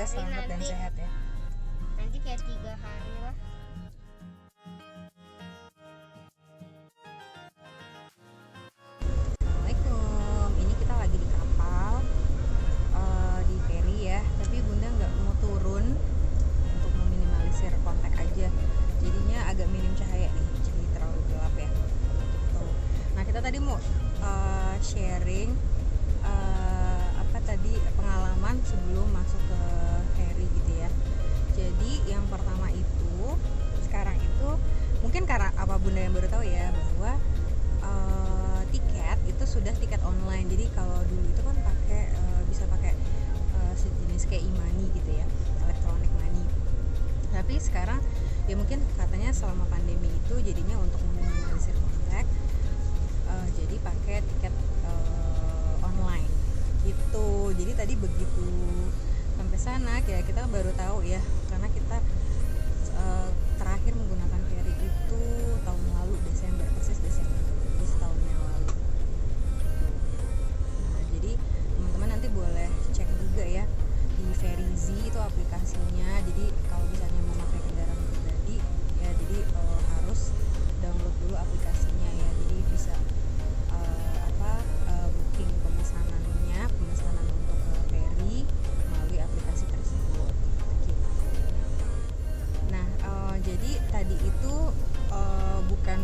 selamat dan nanti sehat ya. nanti kayak 3 hari lah. Assalamualaikum. Ini kita lagi di kapal di ferry ya. Tapi Bunda nggak mau turun untuk meminimalisir kontak aja. Jadinya agak minim cahaya nih, jadi terlalu gelap ya. Tuh. Nah kita tadi mau sharing apa tadi pengalaman sebelum masuk ke ferry gitu ya. Jadi yang pertama itu sekarang itu mungkin karena apa Bunda yang baru tahu ya bahwa tiket itu sudah tiket online. Jadi kalau dulu itu kan pakai bisa pakai sejenis kayak e-money gitu ya, electronic money. Tapi sekarang ya mungkin katanya selama pandemi itu jadinya untuk meminimalisir kontak, jadi pakai tiket online gitu. Jadi tadi begitu sampai sana ya kita baru tahu ya, karena kita terakhir menggunakan ferry itu tahun lalu Desember, persis Desember, jadi setahun yang lalu. Nah, jadi teman-teman nanti boleh cek juga ya di Ferryz itu aplikasinya. Jadi kalau misalnya memakai kendaraan pribadi ya, jadi harus download dulu aplikasinya ya. Jadi bisa booking pemesanan untuk ferry melalui aplikasi tersebut gitu. Nah jadi tadi itu bukan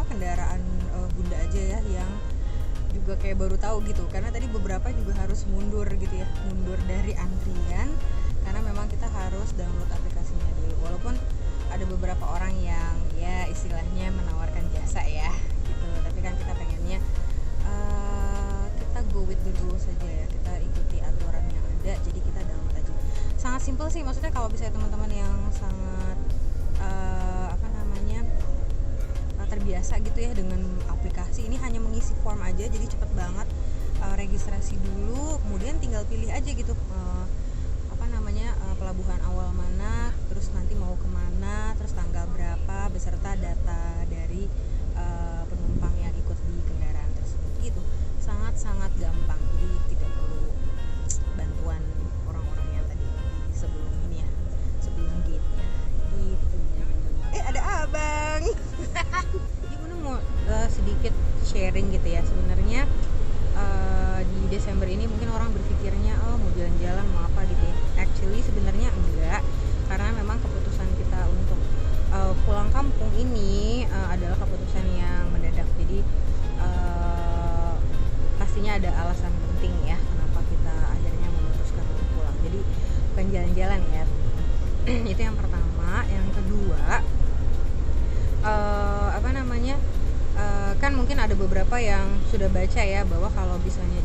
kendaraan Bunda aja ya yang juga kayak baru tahu gitu, karena tadi beberapa juga harus mundur gitu ya, mundur dari antrian karena memang kita harus download aplikasinya dulu. Walaupun ada beberapa orang yang ya istilahnya menawarkan jasa ya gitu, tapi kan kita pengennya kita go with the rules saja ya, kita ikuti aturan yang ada, jadi kita download aja. Sangat simpel sih, maksudnya kalau bisa teman-teman yang sangat terbiasa gitu ya dengan aplikasi ini, hanya mengisi form aja, jadi cepet banget. Registrasi dulu, kemudian tinggal pilih aja gitu pelabuhan awal mana, terus nanti mau kemana, terus tanggal berapa, beserta data dari penumpang yang ikut di kendaraan tersebut gitu. Sangat gampang, jadi tidak perlu bantuan orang-orang yang tadi sebelum ini ya, sebelum gate-nya gitu. Ada abang. Jadi Bunda mau sedikit sharing gitu ya. Sebenarnya di Desember ini mungkin orang berpikirnya mau jalan-jalan mau apa gitu ya. Actually sebenarnya enggak, karena memang keputusan kita untuk pulang kampung ini adalah keputusan yang mendadak. Jadi pastinya ada alasan penting ya kenapa kita akhirnya memutuskan untuk pulang. Jadi bukan jalan-jalan ya. Itu yang pertama. Yang kedua, kan mungkin ada beberapa yang sudah baca ya bahwa kalau misalnya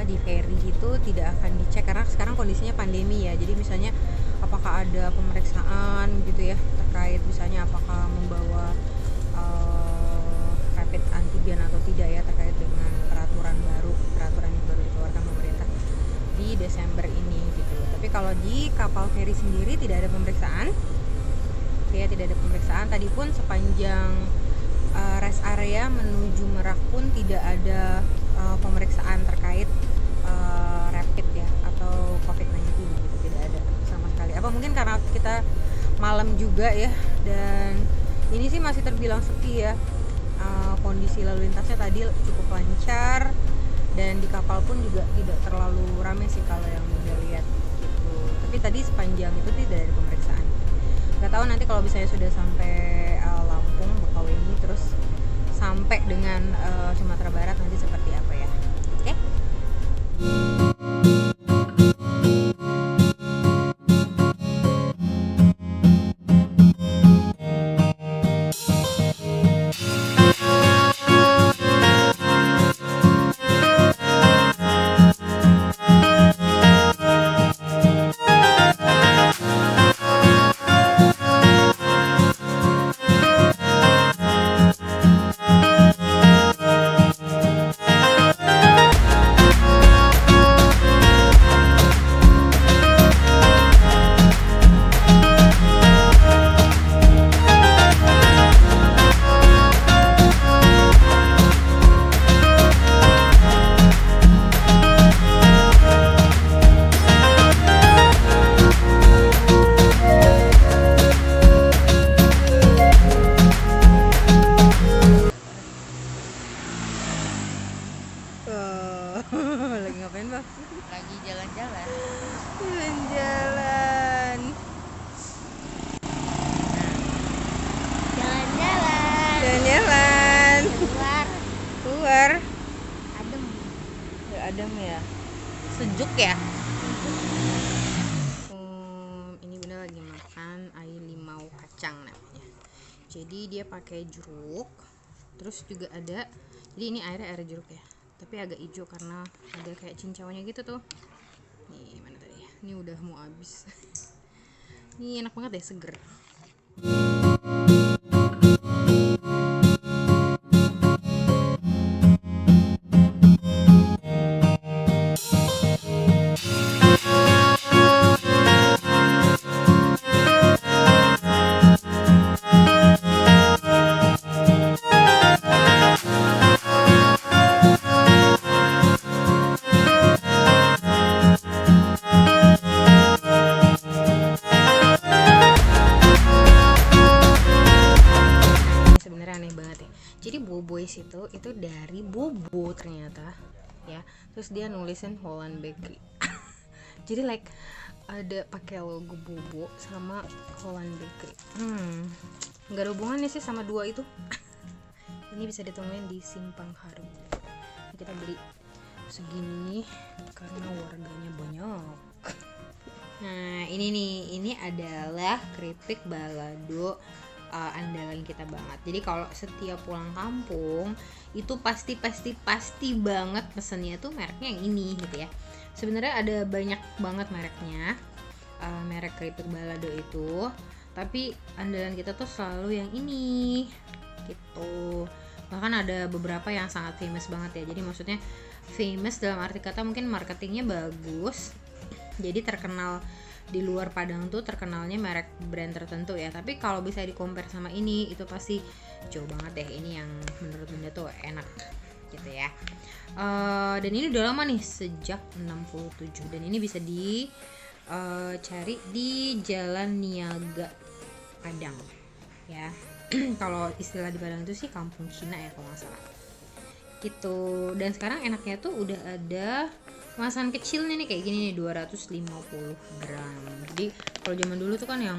di ferry itu tidak akan dicek karena sekarang kondisinya pandemi ya. Jadi misalnya apakah ada pemeriksaan gitu ya terkait misalnya apakah membawa rapid antigen atau tidak ya, terkait dengan peraturan yang baru dikeluarkan pemerintah di Desember ini gitu. Tapi kalau di kapal feri sendiri tidak ada pemeriksaan. Ya, tidak ada pemeriksaan. Tadi pun sepanjang rest area menuju Merak pun tidak ada pemeriksaan terkait rapid ya atau COVID-19 gitu, tidak ada sama sekali. Apa mungkin karena kita malam juga ya, dan ini sih masih terbilang sepi ya. Kondisi lalu lintasnya tadi cukup lancar, dan di kapal pun juga tidak terlalu ramai sih kalau yang udah lihat gitu. Tapi tadi sepanjang itu tidak ada pemeriksaan. Gak tahu nanti kalau misalnya sudah sampai Lampung, Bakauheni, terus sampai dengan Sumatera Barat nanti seperti apa ya. Oke? Lagi ngapain bang? Lagi jalan-jalan. Jalan-jalan. Jalan-jalan. Jalan-jalan. Keluar. Keluar. Adem. Udah adem ya. Sejuk ya. Ini Bunda lagi makan air limau kacang namanya. Jadi dia pakai jeruk. Terus juga ada. Jadi ini airnya air jeruk ya. Tapi agak hijau karena ada kayak cincaunya gitu tuh. Nih mana tadi? Ini udah mau habis. Ini enak banget deh, seger. Aneh banget ya. Jadi Boboi's itu dari Bobo ternyata ya. Terus dia nulisin Holland Bakery. Jadi like ada pakai logo Bobo sama Holland Bakery. Nggak ada hubungannya sih sama dua itu. Ini bisa ditemuin di Simpang Harum. Kita beli segini karena warganya banyak. Nah ini adalah keripik balado andalan kita banget. Jadi kalau setiap pulang kampung itu pasti banget pesennya tuh mereknya yang ini gitu ya. Sebenarnya ada banyak banget mereknya, merek keripik balado itu, tapi andalan kita tuh selalu yang ini gitu. Bahkan ada beberapa yang sangat famous banget ya. Jadi maksudnya famous dalam arti kata mungkin marketingnya bagus, jadi terkenal. Di luar Padang tuh terkenalnya merek brand tertentu ya, tapi kalau bisa di compare sama ini itu pasti jauh banget deh. Ini yang menurut Bunda tuh enak gitu ya. Dan ini udah lama nih, sejak 67, dan ini bisa dicari di Jalan Niaga Padang ya. Kalau istilah di Padang itu sih kampung Cina ya kalau nggak salah gitu. Dan sekarang enaknya tuh udah ada kemasan kecilnya nih kayak gini nih, 250 gram. Jadi kalau zaman dulu tuh kan yang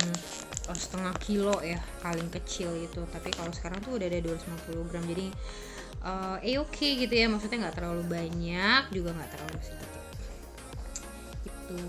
setengah kilo ya, paling kecil itu. Tapi kalau sekarang tuh udah ada 250 gram. Jadi oke gitu ya, maksudnya nggak terlalu banyak juga nggak terlalu sedikit gitu.